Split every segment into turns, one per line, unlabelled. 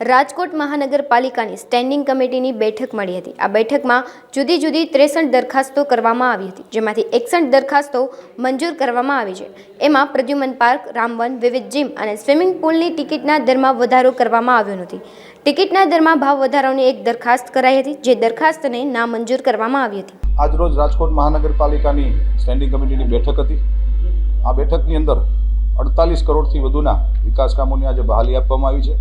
રાજકોટ મહાનગરપાલિકાની સ્ટેન્ડિંગ કમિટીની બેઠક મળી હતી। આ બેઠકમાં જુદી જુદી 63 દરખાસ્તો કરવામાં આવી હતી, જેમાંથી 61 દરખાસ્તો મંજૂર કરવામાં આવી છે। એમાં પ્રદ્યુમન પાર્ક, રામવન, વિવિધ જીમ અને સ્વિમિંગ પુલની ટિકિટના દરમાં વધારો કરવામાં આવ્યો નથી। ટિકિટના દરમાં ભાવ વધારાની એક દરખાસ્ત કરાઈ હતી, જે દરખાસ્તને નામંજૂર કરવામાં આવી હતી।
આજરોજ રાજકોટ મહાનગરપાલિકાની સ્ટેન્ડિંગ કમિટીની બેઠક હતી। આ બેઠકની અંદર 48 કરોડથી વધુના વિકાસ કામોની આજે બહાલી આપવામાં આવી છે।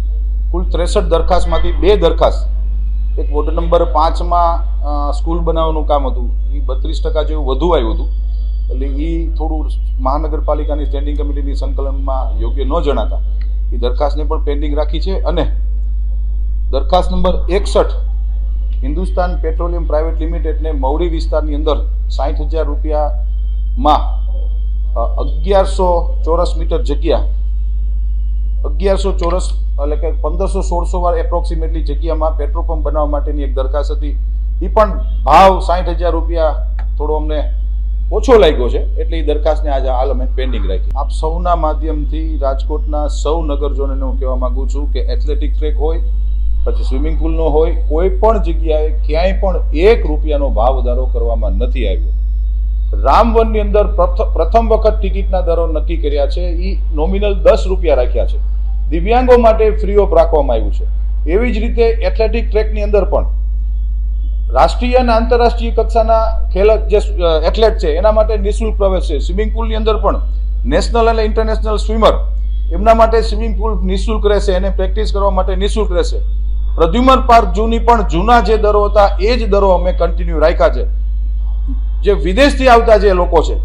કુલ 63 દરખાસ્તમાંથી 2 દરખાસ્ત, એક વોર્ડ નંબર 5માં સ્કૂલ બનાવવાનું કામ હતું, એ 32% જેવું વધુ આવ્યું હતું, એટલે એ થોડું મહાનગરપાલિકાની સ્ટેન્ડિંગ કમિટીની સંકલનમાં યોગ્ય ન જણાતા એ દરખાસ્તને પણ પેન્ડિંગ રાખી છે। અને દરખાસ્ત નંબર 61 હિન્દુસ્તાન પેટ્રોલિયમ પ્રાઇવેટ લિમિટેડને મવડી વિસ્તારની અંદર 60,000 રૂપિયામાં 1100 ચોરસ મીટર જગ્યા, 1100 ચોરસ એટલે કે 1500-1600 વાર એપ્રોક્સિમેટલી જગ્યામાં પેટ્રોલ પંપ બનાવવા માટેની એક દરખાસ્ત હતી। એ પણ ભાવ 60,000 રૂપિયા થોડો અમને ઓછો લાગ્યો છે, એટલે એ દરખાસ્તને આજે હાલ અમે પેન્ડિંગ રાખી। આપ સૌના માધ્યમથી રાજકોટના સૌ નગરજનોને હું કહેવા માગું છું કે એથ્લેટિક ટ્રેક હોય, પછી સ્વિમિંગ પુલનો હોય, કોઈ પણ જગ્યાએ ક્યાંય પણ 1 રૂપિયાનો ભાવ વધારો કરવામાં નથી આવ્યો। રામવનની અંદર પ્રથમ વખત ટિકિટના દરો નક્કી કર્યા છે, એ નોમિનલ 10 રૂપિયા રાખ્યા છે, દિવ્યાંગો માટે ફ્રી ઓફ રાખવામાં આવ્યું છે। એવી જ રીતે એથ્લેટિક ટ્રેકની અંદર પણ રાષ્ટ્રીય અને આંતરરાષ્ટ્રીય કક્ષાના જે એથ્લેટ છે એના માટે નિઃશુલ્ક પ્રવેશ છે। સ્વિમિંગ પુલની અંદર પણ નેશનલ અને ઇન્ટરનેશનલ સ્વિમર એમના માટે સ્વિમિંગ પુલ નિઃશુલ્ક રહેશે, એને પ્રેક્ટિસ કરવા માટે નિઃશુલ્ક રહેશે। પ્રદ્યુમન પાર્ક જૂની પણ જૂના જે દરો હતા એ જ દરો અમે કન્ટિન્યુ રાખ્યા છે। જે વિદેશથી આવતા જે લોકો છે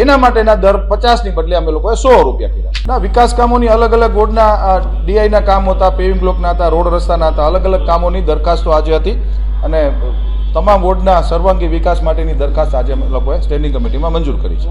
એના માટેના દર 50ની બદલે અમે લોકોએ 100 રૂપિયા કર્યા। ના, વિકાસ કામોની અલગ અલગ વોર્ડના ડીઆઈના કામ હતા, પેવિંગ બ્લોકના હતા, રોડ રસ્તાના હતા, અલગ અલગ કામોની દરખાસ્તો આજે હતી અને તમામ વોર્ડના સર્વાંગી વિકાસ માટેની દરખાસ્ત આજે અમે લોકોએ સ્ટેન્ડિંગ કમિટીમાં મંજૂર કરી છે।